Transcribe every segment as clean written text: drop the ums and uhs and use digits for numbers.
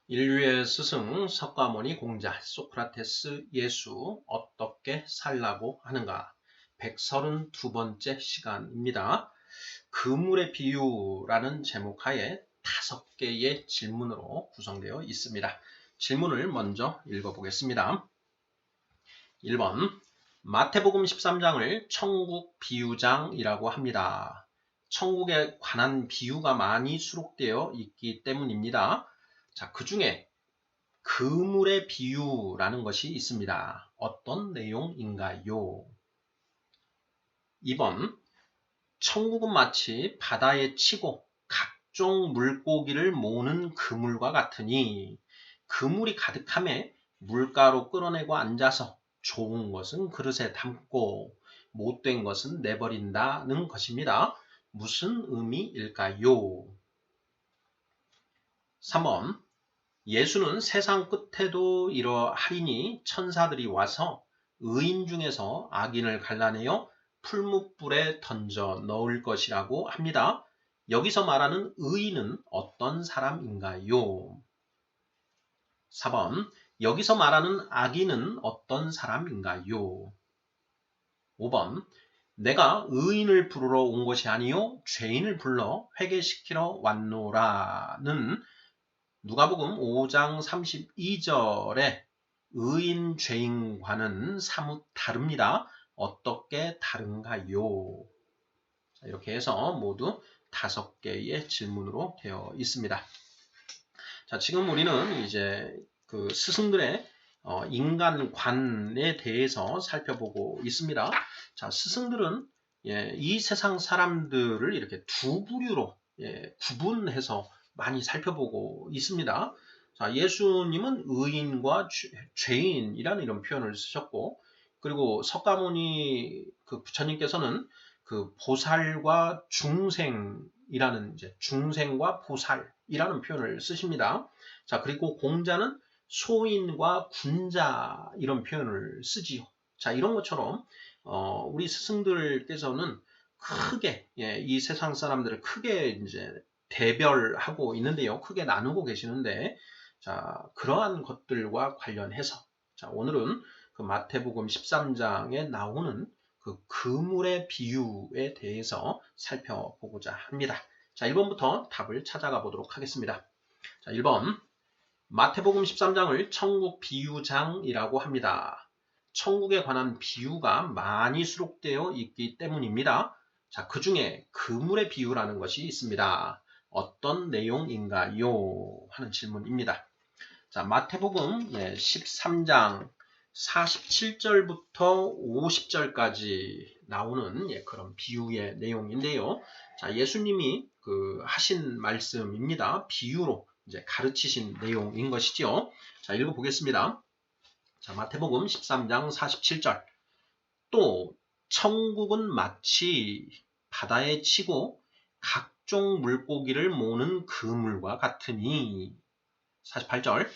인류의 스승 석가모니 공자 소크라테스 예수 어떻게 살라고 하는가 132번째 시간입니다. 그물의 비유라는 제목 하에 5개의 질문으로 구성되어 있습니다. 질문을 먼저 읽어보겠습니다. 1번 마태복음 13장을 천국 비유장이라고 합니다. 천국에 관한 비유가 많이 수록되어 있기 때문입니다. 자, 그 중에 그물의 비유라는 것이 있습니다. 어떤 내용인가요? 2번 천국은 마치 바다에 치고 각종 물고기를 모으는 그물과 같으니 그물이 가득함에 물가로 끌어내고 앉아서 좋은 것은 그릇에 담고 못된 것은 내버린다는 것입니다. 무슨 의미일까요? 3번 예수는 세상 끝에도 이러하리니 천사들이 와서 의인 중에서 악인을 갈라내어 풀무불에 던져 넣을 것이라고 합니다. 여기서 말하는 의인은 어떤 사람인가요? 4번 여기서 말하는 악인은 어떤 사람인가요? 5번 내가 의인을 부르러 온 것이 아니요 죄인을 불러 회개시키러 왔노라는 누가복음 5장 32절에 의인 죄인과는 사뭇 다릅니다. 어떻게 다른가요? 자, 이렇게 해서 모두 5개의 질문으로 되어 있습니다. 자, 지금 우리는 이제 그 스승들의 인간관에 대해서 살펴보고 있습니다. 자, 스승들은 이 세상 사람들을 이렇게 두 부류로 구분해서 많이 살펴보고 있습니다. 자, 예수님은 의인과 죄인이라는 이런 표현을 쓰셨고, 그리고 석가모니 그 부처님께서는 그 보살과 중생이라는 이제 중생과 보살이라는 표현을 쓰십니다. 자, 그리고 공자는 소인과 군자 이런 표현을 쓰지요. 자, 이런 것처럼 우리 스승들께서는 크게 이 세상 사람들을 크게 이제 대별하고 있는데요. 크게 나누고 계시는데, 자, 그러한 것들과 관련해서, 자, 오늘은 그 마태복음 13장에 나오는 그 그물의 비유에 대해서 살펴보고자 합니다. 자, 1번부터 답을 찾아가 보도록 하겠습니다. 자, 1번. 마태복음 13장을 천국 비유장이라고 합니다. 천국에 관한 비유가 많이 수록되어 있기 때문입니다. 자, 그 중에 그물의 비유라는 것이 있습니다. 어떤 내용인가요? 하는 질문입니다. 자, 마태복음 13장 47절부터 50절까지 나오는 그런 비유의 내용인데요. 자, 예수님이 그 하신 말씀입니다. 비유로 이제 가르치신 내용인 것이죠. 자, 읽어보겠습니다. 자, 마태복음 13장 47절. 또 천국은 마치 바다에 치고 각종 물고기를 모으는 그물과 같으니 48절.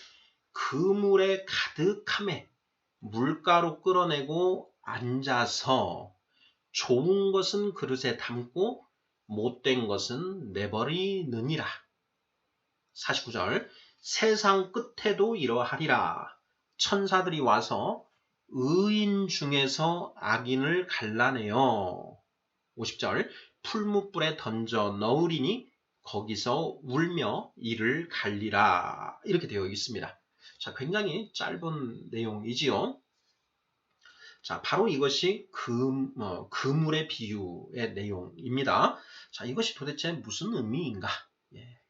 그물에 가득함에 물가로 끌어내고 앉아서 좋은 것은 그릇에 담고 못된 것은 내버리느니라. 49절 세상 끝에도 이러하리라. 천사들이 와서 의인 중에서 악인을 갈라내어 50절 풀무불에 던져 넣으리니 거기서 울며 이를 갈리라. 이렇게 되어 있습니다. 자, 굉장히 짧은 내용이지요. 자, 바로 이것이 그물의 비유의 내용입니다. 자, 이것이 도대체 무슨 의미인가?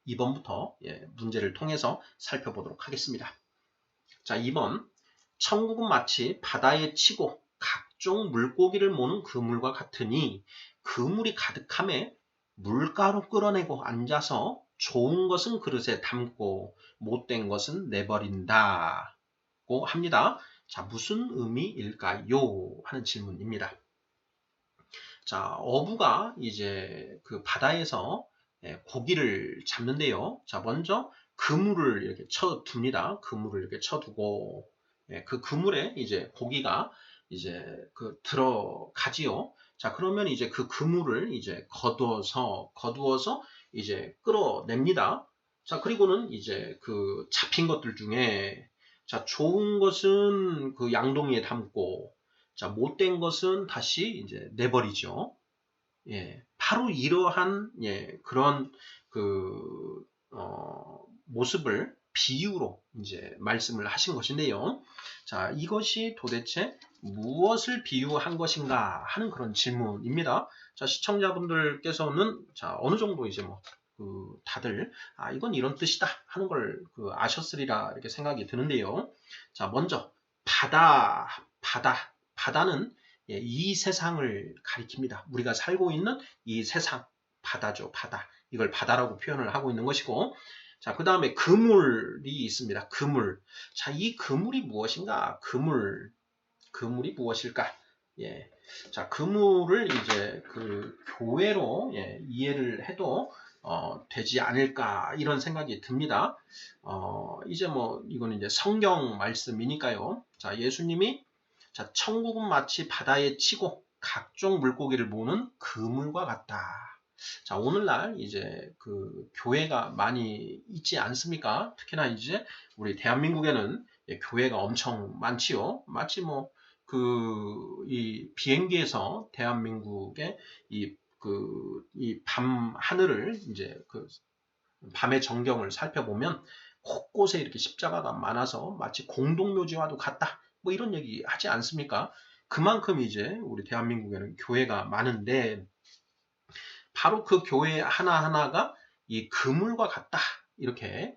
2번부터 문제를 통해서 살펴보도록 하겠습니다. 자, 2번. 천국은 마치 바다에 치고 각종 물고기를 모는 그물과 같으니 그물이 가득함에 물가로 끌어내고 앉아서 좋은 것은 그릇에 담고 못된 것은 내버린다고 합니다. 자, 무슨 의미일까요? 하는 질문입니다. 자, 어부가 이제 그 바다에서 고기를 잡는데요. 자, 먼저 그물을 이렇게 쳐둡니다. 그물을 이렇게 쳐두고 그 그물에 이제 고기가 이제 그 들어가지요. 자, 그러면 이제 그 그물을 이제 거두어서 이제 끌어냅니다. 자, 그리고는 이제 그 잡힌 것들 중에 자, 좋은 것은 그 양동이에 담고 자, 못된 것은 다시 이제 내버리죠. 예, 바로 이러한 그런 그 모습을 비유로 이제 말씀을 하신 것인데요. 자, 이것이 도대체 무엇을 비유한 것인가 하는 그런 질문입니다. 자, 시청자분들께서는 자, 어느 정도 이제 다들 이건 이런 뜻이다 하는 걸 아셨으리라 이렇게 생각이 드는데요. 자, 먼저 바다는 이 세상을 가리킵니다. 우리가 살고 있는 이 세상, 바다죠, 바다. 이걸 바다라고 표현을 하고 있는 것이고, 자, 그 다음에 그물이 있습니다. 그물. 자, 이 그물이 무엇인가? 그물이 무엇일까? 예. 자, 그물을 이제 그 교회로 이해를 해도 되지 않을까 이런 생각이 듭니다. 이제 이거는 이제 성경 말씀이니까요. 자, 예수님이 자, 천국은 마치 바다에 치고 각종 물고기를 모으는 그물과 같다. 자, 오늘날 이제 그 교회가 많이 있지 않습니까? 특히나 이제 우리 대한민국에는 교회가 엄청 많지요. 마치 이 비행기에서 대한민국의 이 밤 하늘을 이제 밤의 전경을 살펴보면 곳곳에 이렇게 십자가가 많아서 마치 공동묘지와도 같다. 이런 얘기 하지 않습니까? 그만큼 이제 우리 대한민국에는 교회가 많은데 바로 그 교회 하나하나가 이 그물과 같다. 이렇게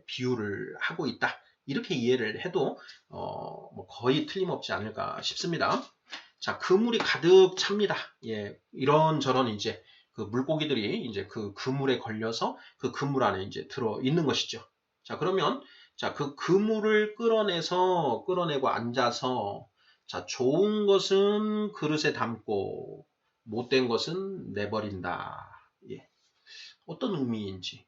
비유를 하고 있다. 이렇게 이해를 해도 거의 틀림없지 않을까 싶습니다. 자, 그물이 가득 찹니다. 이런저런 이제 그 물고기들이 이제 그 그물에 걸려서 그 그물 안에 이제 들어 있는 것이죠. 자, 그러면 자, 그 그물을 끌어내고 앉아서 자, 좋은 것은 그릇에 담고 못된 것은 내버린다. 어떤 의미인지.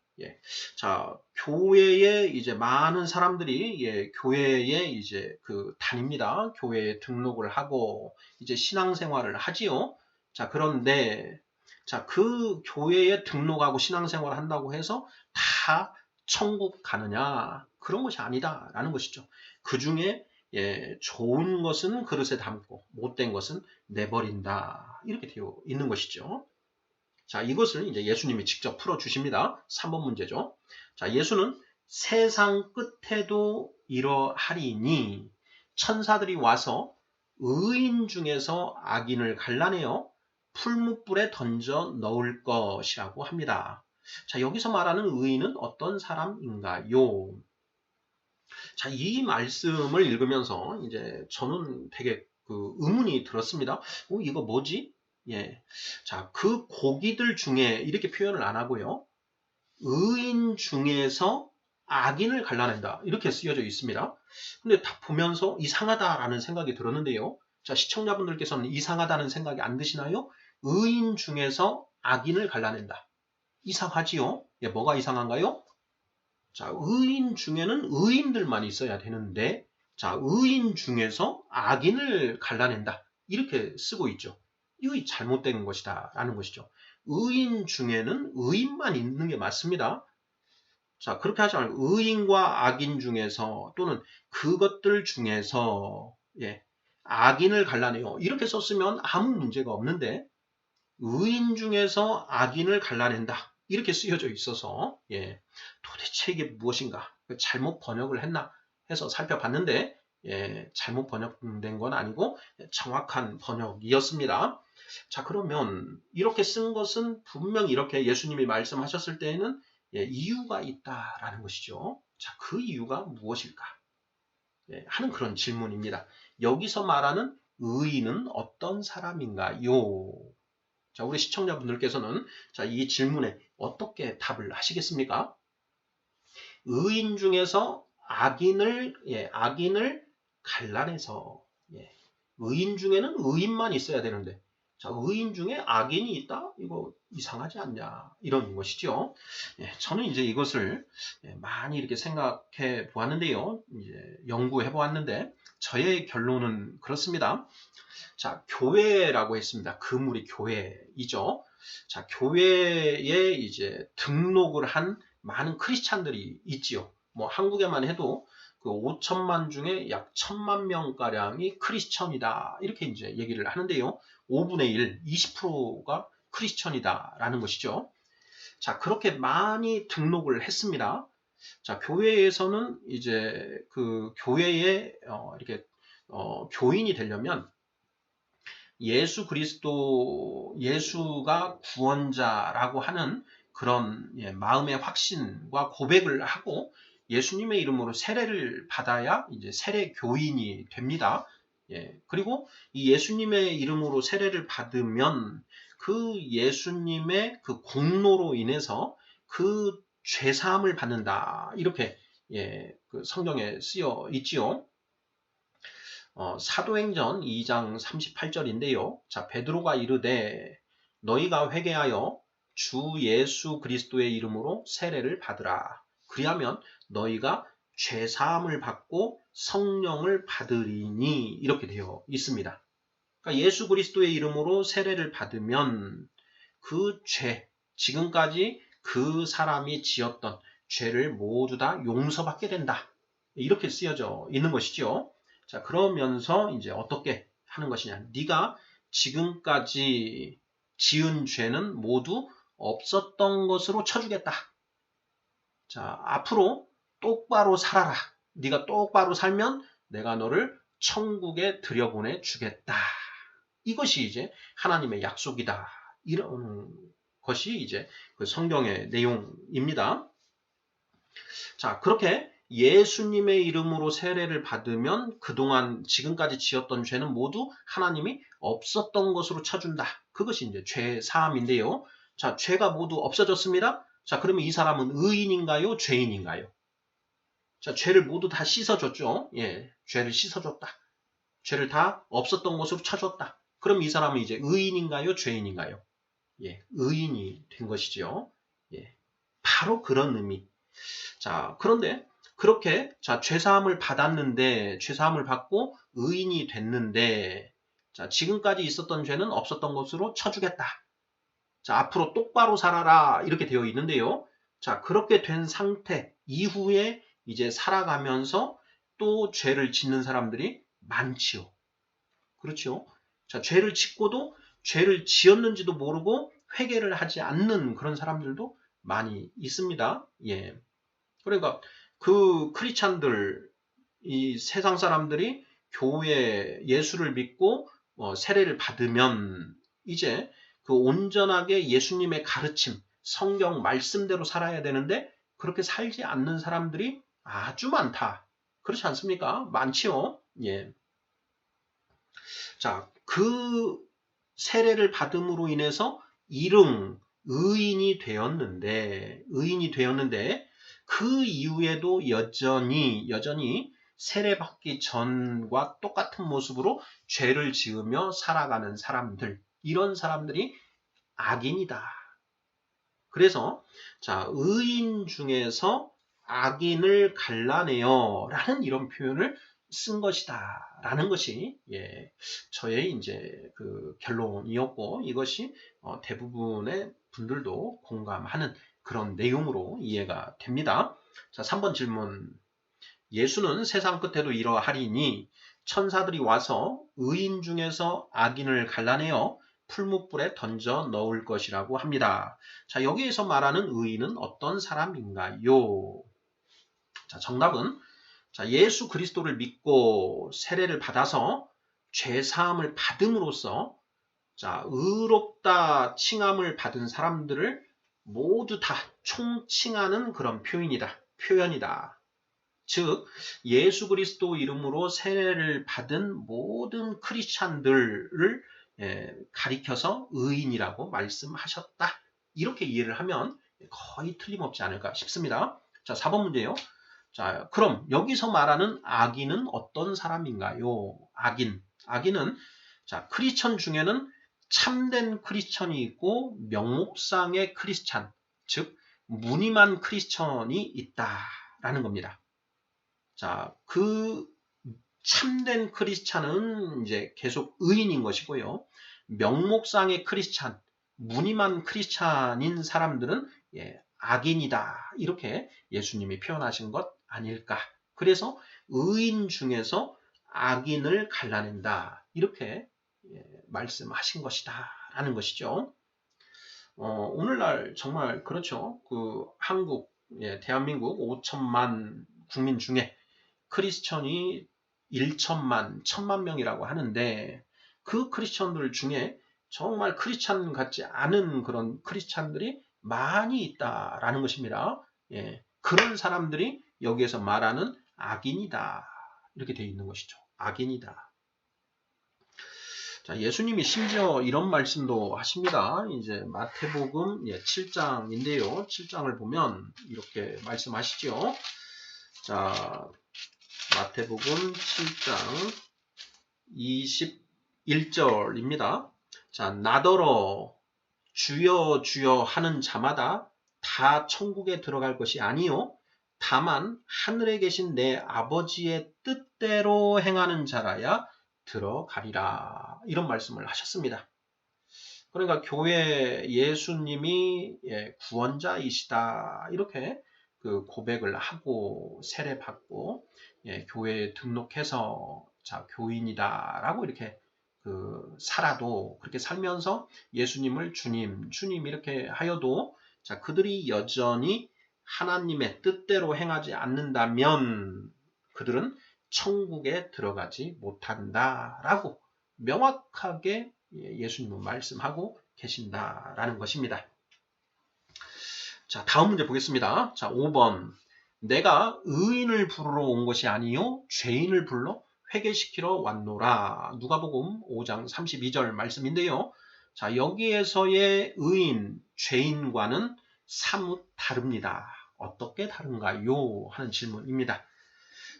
자, 교회에 이제 많은 사람들이 교회에 이제 다닙니다. 교회에 등록을 하고 이제 신앙생활을 하지요. 자, 그런데 자, 그 교회에 등록하고 신앙생활을 한다고 해서 다 천국 가느냐? 그런 것이 아니다라는 것이죠. 그 중에 좋은 것은 그릇에 담고 못된 것은 내버린다. 이렇게 되어 있는 것이죠. 자, 이것을 이제 예수님이 직접 풀어주십니다. 3번 문제죠. 자, 예수는 세상 끝에도 이러하리니 천사들이 와서 의인 중에서 악인을 갈라내어 풀무불에 던져 넣을 것이라고 합니다. 자, 여기서 말하는 의인은 어떤 사람인가요? 자, 이 말씀을 읽으면서 이제 저는 되게 의문이 들었습니다. 이거 뭐지? 자, 그 고기들 중에 이렇게 표현을 안 하고요. 의인 중에서 악인을 갈라낸다. 이렇게 쓰여져 있습니다. 근데 딱 보면서 이상하다라는 생각이 들었는데요. 자, 시청자분들께서는 이상하다는 생각이 안 드시나요? 의인 중에서 악인을 갈라낸다. 이상하지요? 뭐가 이상한가요? 자, 의인 중에는 의인들만 있어야 되는데, 자, 의인 중에서 악인을 갈라낸다. 이렇게 쓰고 있죠. 이거 잘못된 것이다. 라는 것이죠. 의인 중에는 의인만 있는 게 맞습니다. 자, 그렇게 하지 말고 의인과 악인 중에서 또는 그것들 중에서 악인을 갈라내요. 이렇게 썼으면 아무 문제가 없는데 의인 중에서 악인을 갈라낸다. 이렇게 쓰여져 있어서 도대체 이게 무엇인가? 잘못 번역을 했나 해서 살펴봤는데 잘못 번역된 건 아니고 정확한 번역이었습니다. 자, 그러면 이렇게 쓴 것은 분명히 이렇게 예수님이 말씀하셨을 때에는 이유가 있다라는 것이죠. 자, 그 이유가 무엇일까? 하는 그런 질문입니다. 여기서 말하는 의인은 어떤 사람인가요? 자, 우리 시청자분들께서는 자, 이 질문에 어떻게 답을 하시겠습니까? 의인 중에서 악인을 갈라내서 의인 중에는 의인만 있어야 되는데 자, 의인 중에 악인이 있다? 이거 이상하지 않냐? 이런 것이죠. 저는 이제 이것을 많이 이렇게 생각해 보았는데요. 이제 연구해 보았는데 저의 결론은 그렇습니다. 자, 교회라고 했습니다. 그물이 교회이죠. 자, 교회에 이제 등록을 한 많은 크리스찬들이 있지요. 뭐 한국에만 해도 그 5천만 중에 약 1,000만 명가량이 크리스천이다. 이렇게 이제 얘기를 하는데요. 5분의 1, 20%가 크리스천이다라는 것이죠. 자, 그렇게 많이 등록을 했습니다. 자, 교회에서는 이제 그 교회에 이렇게 교인이 되려면 예수 그리스도, 예수가 구원자라고 하는 그런 마음의 확신과 고백을 하고 예수님의 이름으로 세례를 받아야 이제 세례 교인이 됩니다. 그리고 이 예수님의 이름으로 세례를 받으면 그 예수님의 그 공로로 인해서 그 죄사함을 받는다. 이렇게 그 성경에 쓰여 있지요. 사도행전 2장 38절인데요. 자, 베드로가 이르되 너희가 회개하여 주 예수 그리스도의 이름으로 세례를 받으라. 그리하면 너희가 죄 사함을 받고 성령을 받으리니 이렇게 되어 있습니다. 그러니까 예수 그리스도의 이름으로 세례를 받으면 그 죄, 지금까지 그 사람이 지었던 죄를 모두 다 용서받게 된다. 이렇게 쓰여져 있는 것이죠. 자, 그러면서 이제 어떻게 하는 것이냐. 네가 지금까지 지은 죄는 모두 없었던 것으로 쳐주겠다. 자, 앞으로 똑바로 살아라. 네가 똑바로 살면 내가 너를 천국에 들여보내 주겠다. 이것이 이제 하나님의 약속이다. 이런 것이 이제 그 성경의 내용입니다. 자, 그렇게 예수님의 이름으로 세례를 받으면 그동안 지금까지 지었던 죄는 모두 하나님이 없었던 것으로 쳐준다. 그것이 이제 죄 사함인데요. 자, 죄가 모두 없어졌습니다. 자, 그러면 이 사람은 의인인가요? 죄인인가요? 자, 죄를 모두 다 씻어줬죠. 죄를 씻어줬다. 죄를 다 없었던 것으로 쳐줬다. 그럼 이 사람은 이제 의인인가요? 죄인인가요? 의인이 된 것이죠. 바로 그런 의미. 자, 그런데 그렇게 자, 죄사함을 받았는데 죄사함을 받고 의인이 됐는데 자, 지금까지 있었던 죄는 없었던 것으로 쳐주겠다. 자, 앞으로 똑바로 살아라 이렇게 되어 있는데요. 자, 그렇게 된 상태 이후에 이제 살아가면서 또 죄를 짓는 사람들이 많지요. 그렇죠? 자, 죄를 짓고도 죄를 지었는지도 모르고 회개를 하지 않는 그런 사람들도 많이 있습니다. 그러니까 그 크리스찬들, 이 세상 사람들이 교회 예수를 믿고 세례를 받으면 이제 그 온전하게 예수님의 가르침, 성경 말씀대로 살아야 되는데 그렇게 살지 않는 사람들이 아주 많다. 그렇지 않습니까? 많지요. 자, 그 세례를 받음으로 인해서 의인이 되었는데 그 이후에도 여전히 세례받기 전과 똑같은 모습으로 죄를 지으며 살아가는 사람들, 이런 사람들이 악인이다. 그래서 자, 의인 중에서 악인을 갈라내어 라는 이런 표현을 쓴 것이다 라는 것이 저의 이제 그 결론이었고 이것이 대부분의 분들도 공감하는 그런 내용으로 이해가 됩니다. 자, 3번 질문. 예수는 세상 끝에도 이러하리니 천사들이 와서 의인 중에서 악인을 갈라내어 풀무불에 던져 넣을 것이라고 합니다. 자, 여기에서 말하는 의인은 어떤 사람인가요? 자, 정답은 자, 예수 그리스도를 믿고 세례를 받아서 죄 사함을 받음으로써 자, 의롭다 칭함을 받은 사람들을 모두 다 총칭하는 그런 표현이다. 즉 예수 그리스도 이름으로 세례를 받은 모든 크리스찬들을 가리켜서 의인이라고 말씀하셨다. 이렇게 이해를 하면 거의 틀림없지 않을까 싶습니다. 자, 4번 문제요. 자, 그럼 여기서 말하는 악인은 어떤 사람인가요? 악인은 자, 크리스천 중에는 참된 크리스천이 있고 명목상의 크리스찬, 즉 무늬만 크리스천이 있다라는 겁니다. 자, 그 참된 크리스찬은 이제 계속 의인인 것이고요. 명목상의 크리스찬, 무늬만 크리스찬인 사람들은 악인이다. 이렇게 예수님이 표현하신 것 아닐까. 그래서 의인 중에서 악인을 갈라낸다. 이렇게 말씀하신 것이다. 라는 것이죠. 오늘날 정말 그렇죠. 그 한국, 대한민국 5천만 국민 중에 크리스천이 1천만, 1,000만 명이라고 하는데 그 크리스천들 중에 정말 크리스천 같지 않은 그런 크리스천들이 많이 있다라는 것입니다. 그런 사람들이 여기에서 말하는 악인이다. 이렇게 되어 있는 것이죠. 악인이다. 자, 예수님이 심지어 이런 말씀도 하십니다. 이제 마태복음 7장인데요. 7장을 보면 이렇게 말씀하시죠. 자, 마태복음 7장 21절입니다. 자, 나더러 주여 주여 하는 자마다 다 천국에 들어갈 것이 아니요 다만 하늘에 계신 내 아버지의 뜻대로 행하는 자라야 들어가리라. 이런 말씀을 하셨습니다. 그러니까 교회 예수님이 구원자이시다. 이렇게 그 고백을 하고 세례받고 교회에 등록해서 자 교인이다라고 이렇게 그 살아도 그렇게 살면서 예수님을 주님 이렇게 하여도 자 그들이 여전히 하나님의 뜻대로 행하지 않는다면 그들은 천국에 들어가지 못한다라고 명확하게 예수님은 말씀하고 계신다라는 것입니다. 자, 다음 문제 보겠습니다. 자, 5번. 내가 의인을 부르러 온 것이 아니요 죄인을 불러 회개시키러 왔노라. 누가복음 5장 32절 말씀인데요. 자, 여기에서의 의인, 죄인과는 사뭇 다릅니다. 어떻게 다른가요? 하는 질문입니다.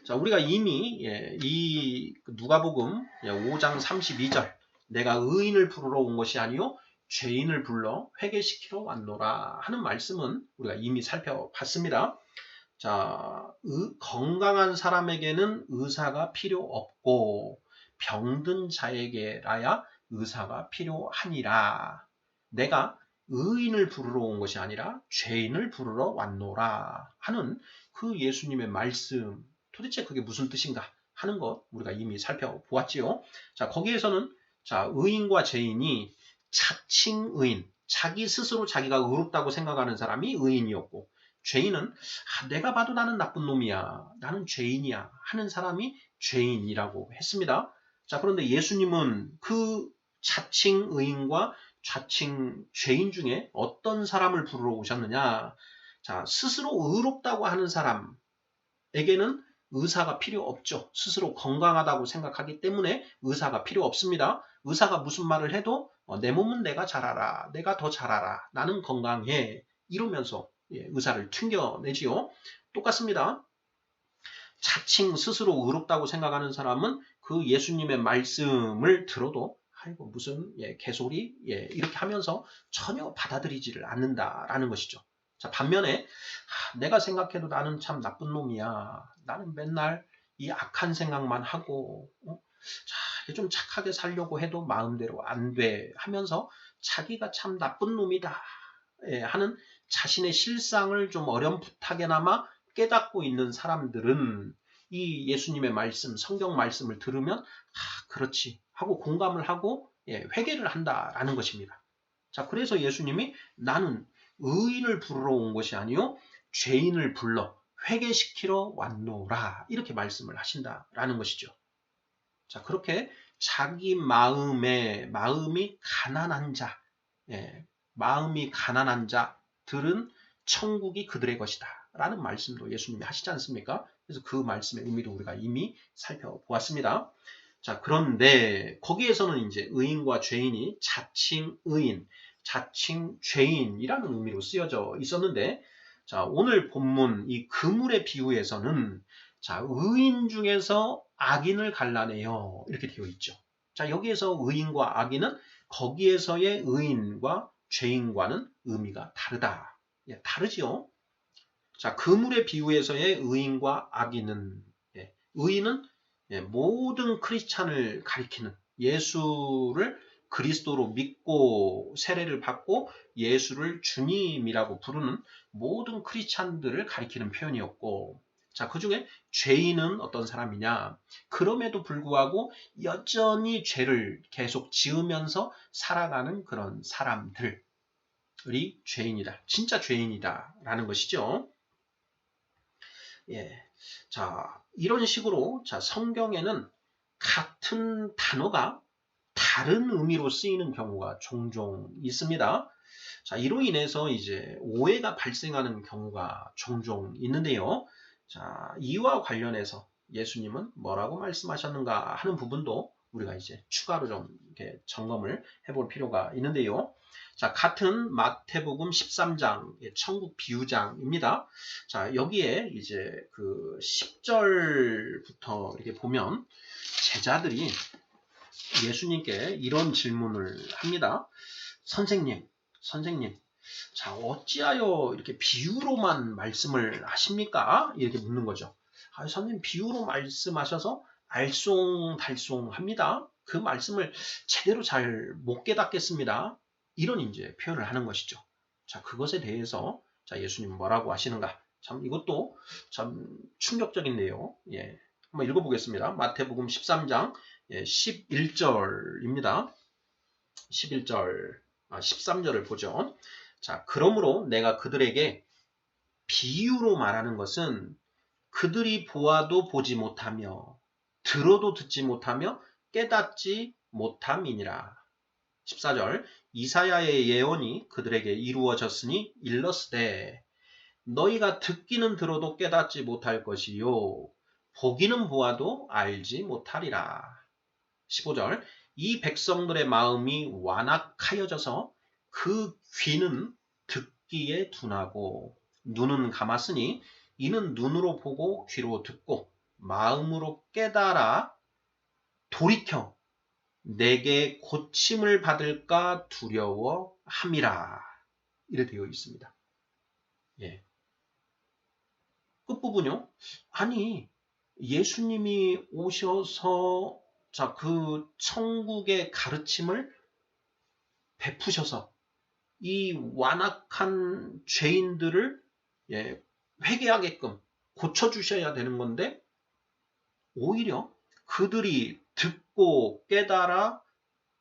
자, 우리가 이미 이 누가복음 5장 32절 내가 의인을 부르러 온 것이 아니요 죄인을 불러 회개시키러 왔노라 하는 말씀은 우리가 이미 살펴봤습니다. 자, 건강한 사람에게는 의사가 필요 없고 병든 자에게라야 의사가 필요하니라. 내가 의인을 부르러 온 것이 아니라 죄인을 부르러 왔노라 하는 그 예수님의 말씀 도대체 그게 무슨 뜻인가 하는 것 우리가 이미 살펴보았지요. 자, 거기에서는 자, 의인과 죄인이 자칭 의인, 자기 스스로 자기가 의롭다고 생각하는 사람이 의인이었고 죄인은 내가 봐도 나는 나쁜 놈이야. 나는 죄인이야. 하는 사람이 죄인이라고 했습니다. 자, 그런데 예수님은 그 자칭 의인과 자칭 죄인 중에 어떤 사람을 부르러 오셨느냐? 자, 스스로 의롭다고 하는 사람에게는 의사가 필요 없죠. 스스로 건강하다고 생각하기 때문에 의사가 필요 없습니다. 의사가 무슨 말을 해도 내 몸은 내가 잘 알아. 내가 더 잘 알아. 나는 건강해. 이러면서 의사를 튕겨내지요. 똑같습니다. 자칭 스스로 의롭다고 생각하는 사람은 그 예수님의 말씀을 들어도 아이고 무슨 개소리 이렇게 하면서 전혀 받아들이지를 않는다라는 것이죠. 자, 반면에 내가 생각해도 나는 참 나쁜 놈이야. 나는 맨날 이 악한 생각만 하고 자, 좀 착하게 살려고 해도 마음대로 안 돼 하면서 자기가 참 나쁜 놈이다 하는 자신의 실상을 좀 어렴풋하게나마 깨닫고 있는 사람들은 이 예수님의 말씀, 성경 말씀을 들으면 그렇지 하고 공감을 하고 회개를 한다라는 것입니다. 자, 그래서 예수님이 나는 의인을 부르러 온 것이 아니요 죄인을 불러 회개시키러 왔노라 이렇게 말씀을 하신다라는 것이죠. 자, 그렇게 자기 마음이 가난한 자, 마음이 가난한 자들은 천국이 그들의 것이다 라는 말씀도 예수님이 하시지 않습니까? 그래서 그 말씀의 의미도 우리가 이미 살펴보았습니다. 자, 그런데 거기에서는 이제 의인과 죄인이 자칭 의인, 자칭 죄인이라는 의미로 쓰여져 있었는데 자, 오늘 본문 이 그물의 비유에서는 자, 의인 중에서 악인을 갈라내요. 이렇게 되어 있죠. 자, 여기에서 의인과 악인은 거기에서의 의인과 죄인과는 의미가 다르다. 다르지요. 자, 그물의 비유에서의 의인과 악인은 의인은 모든 크리스찬을 가리키는 예수를 그리스도로 믿고 세례를 받고 예수를 주님이라고 부르는 모든 크리스찬들을 가리키는 표현이었고, 자, 그 중에 죄인은 어떤 사람이냐? 그럼에도 불구하고 여전히 죄를 계속 지으면서 살아가는 그런 사람들이 죄인이다. 진짜 죄인이다. 라는 것이죠. 예. 자, 이런 식으로, 자, 성경에는 같은 단어가 다른 의미로 쓰이는 경우가 종종 있습니다. 자, 이로 인해서 이제 오해가 발생하는 경우가 종종 있는데요. 자, 이와 관련해서 예수님은 뭐라고 말씀하셨는가 하는 부분도 우리가 이제 추가로 좀 이렇게 점검을 해볼 필요가 있는데요. 자, 같은 마태복음 13장, 천국 비유장입니다. 자, 여기에 이제 그 10절부터 이렇게 보면 제자들이 예수님께 이런 질문을 합니다. 선생님, 자, 어찌하여 이렇게 비유로만 말씀을 하십니까? 이렇게 묻는 거죠. 아, 선생님, 비유로 말씀하셔서 알쏭달쏭합니다. 그 말씀을 제대로 잘 못 깨닫겠습니다. 이런 이제 표현을 하는 것이죠. 자, 그것에 대해서 자, 예수님 뭐라고 하시는가? 참 이것도 참 충격적인데요. 예. 한번 읽어보겠습니다. 마태복음 13장 11절입니다. 11절, 13절을 보죠. 자, 그러므로 내가 그들에게 비유로 말하는 것은 그들이 보아도 보지 못하며 들어도 듣지 못하며 깨닫지 못함이니라. 14절, 이사야의 예언이 그들에게 이루어졌으니 일렀으되 너희가 듣기는 들어도 깨닫지 못할 것이요 보기는 보아도 알지 못하리라. 15절, 이 백성들의 마음이 완악하여져서 그 귀는 듣기에 둔하고 눈은 감았으니 이는 눈으로 보고 귀로 듣고 마음으로 깨달아 돌이켜 내게 고침을 받을까 두려워함이라. 이래 되어 있습니다. 예. 끝부분요. 아니, 예수님이 오셔서 자, 그 천국의 가르침을 베푸셔서 이 완악한 죄인들을 회개하게끔 고쳐주셔야 되는 건데 오히려 그들이 듣고 깨달아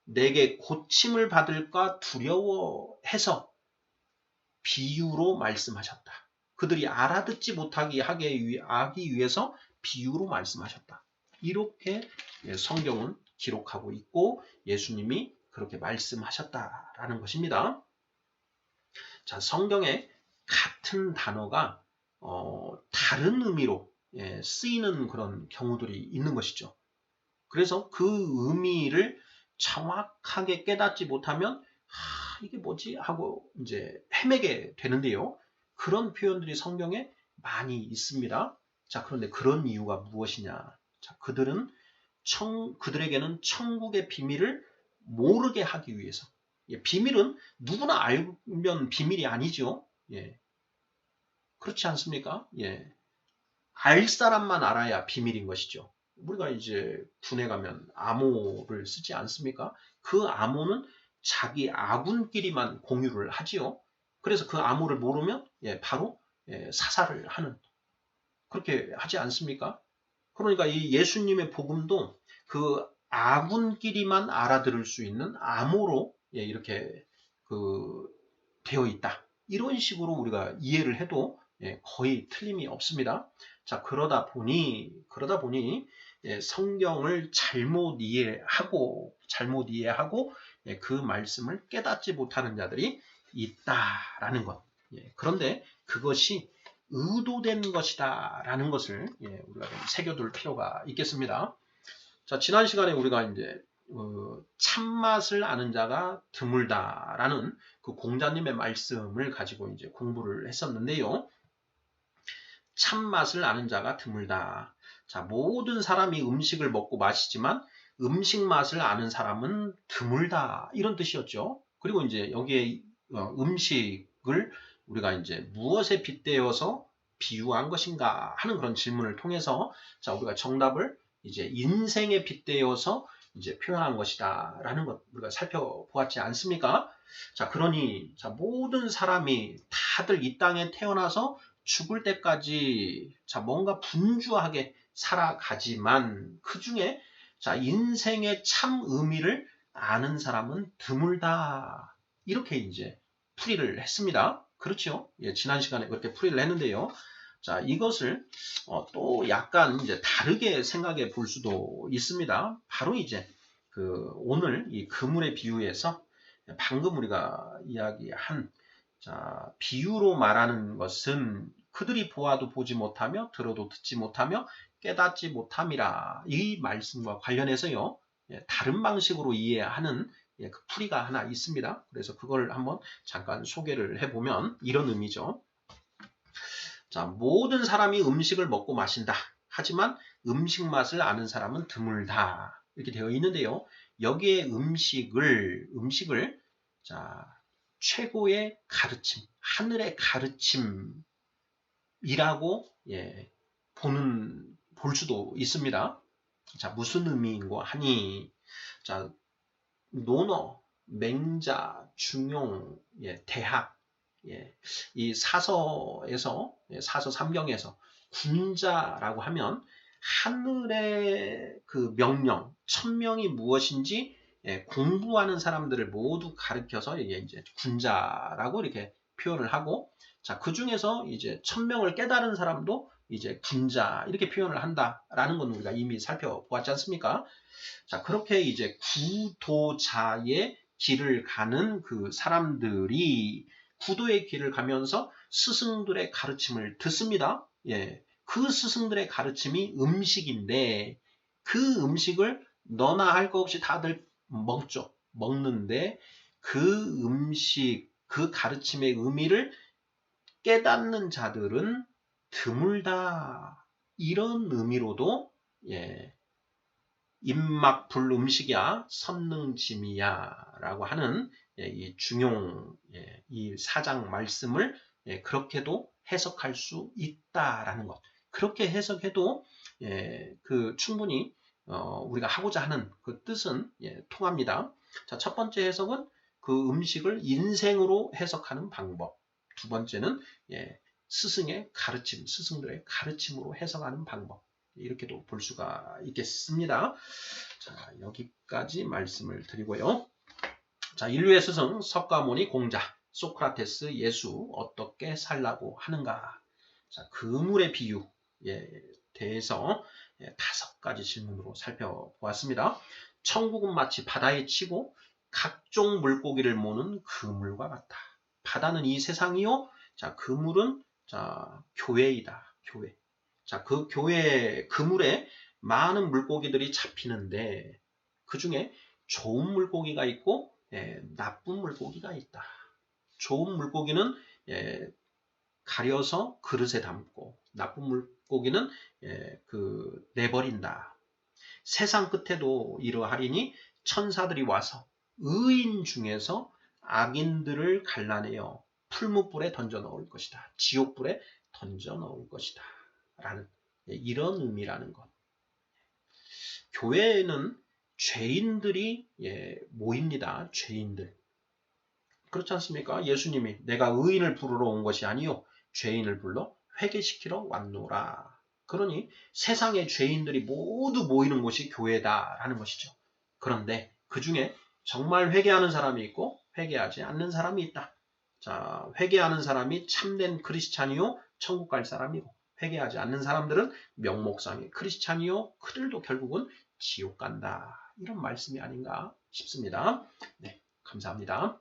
내게 고침을 받을까 두려워해서 비유로 말씀하셨다. 그들이 알아듣지 못하게 하기 위해서 비유로 말씀하셨다. 이렇게 성경은 기록하고 있고 예수님이 그렇게 말씀하셨다라는 것입니다. 자, 성경에 같은 단어가 다른 의미로 쓰이는 그런 경우들이 있는 것이죠. 그래서 그 의미를 정확하게 깨닫지 못하면 이게 뭐지 하고 이제 헤매게 되는데요. 그런 표현들이 성경에 많이 있습니다. 자, 그런데 그런 이유가 무엇이냐? 자, 그들에게는 천국의 비밀을 모르게 하기 위해서. 비밀은 누구나 알면 비밀이 아니죠. 그렇지 않습니까? 알 사람만 알아야 비밀인 것이죠. 우리가 이제 군에 가면 암호를 쓰지 않습니까? 그 암호는 자기 아군끼리만 공유를 하지요. 그래서 그 암호를 모르면 바로 사살을 하는 그렇게 하지 않습니까? 그러니까 이 예수님의 복음도 그 아군끼리만 알아들을 수 있는 암호로 이렇게 되어 있다. 이런 식으로 우리가 이해를 해도 거의 틀림이 없습니다. 자, 그러다 보니 성경을 잘못 이해하고 그 말씀을 깨닫지 못하는 자들이 있다라는 것. 그런데 그것이 의도된 것이다 라는 것을 우리가 좀 새겨둘 필요가 있겠습니다. 자, 지난 시간에 우리가 이제 참맛을 아는 자가 드물다라는 그 공자님의 말씀을 가지고 이제 공부를 했었는데요. 참맛을 아는 자가 드물다. 자, 모든 사람이 음식을 먹고 마시지만 음식 맛을 아는 사람은 드물다. 이런 뜻이었죠. 그리고 이제 여기에 음식을 우리가 이제 무엇에 빗대어서 비유한 것인가 하는 그런 질문을 통해서 자, 우리가 정답을 이제 인생에 빗대어서 이제 표현한 것이다라는 것 우리가 살펴보았지 않습니까? 자, 그러니 자, 모든 사람이 다들 이 땅에 태어나서 죽을 때까지 자, 뭔가 분주하게 살아가지만 그 중에 자, 인생의 참 의미를 아는 사람은 드물다. 이렇게 이제 풀이를 했습니다. 그렇죠? 예, 지난 시간에 그렇게 풀이를 했는데요. 자, 이것을 또 약간 이제 다르게 생각해 볼 수도 있습니다. 바로 이제 그 오늘 이 그물의 비유에서 방금 우리가 이야기한 자, 비유로 말하는 것은 그들이 보아도 보지 못하며 들어도 듣지 못하며 깨닫지 못함이라. 이 말씀과 관련해서요. 예, 다른 방식으로 이해하는 예, 그 풀이가 하나 있습니다. 그래서 그걸 한번 잠깐 소개를 해보면 이런 의미죠. 자, 모든 사람이 음식을 먹고 마신다. 하지만 음식 맛을 아는 사람은 드물다. 이렇게 되어 있는데요. 여기에 음식을 자, 최고의 가르침, 하늘의 가르침이라고 예, 볼 수도 있습니다. 자, 무슨 의미인고 하니 자, 논어, 맹자, 중용, 예, 대학, 예, 이 사서에서 사서 3경에서 군자라고 하면 하늘의 그 명령, 천명이 무엇인지 예, 공부하는 사람들을 모두 가르쳐서 이제 군자라고 이렇게 표현을 하고 자, 그 중에서 이제 천명을 깨달은 사람도 이제 군자 이렇게 표현을 한다라는 건 우리가 이미 살펴보았지 않습니까? 자, 그렇게 이제 구도자의 길을 가는 그 사람들이 구도의 길을 가면서 스승들의 가르침을 듣습니다. 예. 그 스승들의 가르침이 음식인데 그 음식을 너나 할 것 없이 다들 먹죠. 먹는데 그 음식, 그 가르침의 의미를 깨닫는 자들은 드물다. 이런 의미로도 예, 입맛불 음식이야 선능짐이야 라고 하는 예, 이 중용 예, 이 사장 말씀을 예, 그렇게도 해석할 수 있다라는 것. 그렇게 해석해도 예, 그 충분히 우리가 하고자 하는 그 뜻은 예, 통합니다. 자, 첫 번째 해석은 그 음식을 인생으로 해석하는 방법. 두 번째는 예, 스승의 가르침, 스승들의 가르침으로 해석하는 방법. 이렇게도 볼 수가 있겠습니다. 자, 여기까지 말씀을 드리고요. 자, 인류의 스승 석가모니 공자 소크라테스 예수 어떻게 살라고 하는가? 자, 그물의 비유에 대해서 5가지 질문으로 살펴보았습니다. 천국은 마치 바다에 치고 각종 물고기를 모는 그물과 같다. 바다는 이 세상이요. 자, 그물은 자, 교회이다. 교회. 자, 그 교회 그물에 많은 물고기들이 잡히는데 그 중에 좋은 물고기가 있고 나쁜 물고기가 있다. 좋은 물고기는 가려서 그릇에 담고 나쁜 물고기는 내버린다. 세상 끝에도 이러하리니 천사들이 와서 의인 중에서 악인들을 갈라내어 풀무불에 던져 넣을 것이다. 지옥불에 던져 넣을 것이다. 라는 이런 의미라는 것. 교회에는 죄인들이 모입니다. 죄인들. 그렇지 않습니까? 예수님이 내가 의인을 부르러 온 것이 아니요 죄인을 불러 회개시키러 왔노라. 그러니 세상의 죄인들이 모두 모이는 곳이 교회다라는 것이죠. 그런데 그 중에 정말 회개하는 사람이 있고 회개하지 않는 사람이 있다. 자, 회개하는 사람이 참된 크리스찬이요 천국 갈 사람이고 회개하지 않는 사람들은 명목상의 크리스찬이요 그들도 결국은 지옥 간다. 이런 말씀이 아닌가 싶습니다. 네, 감사합니다.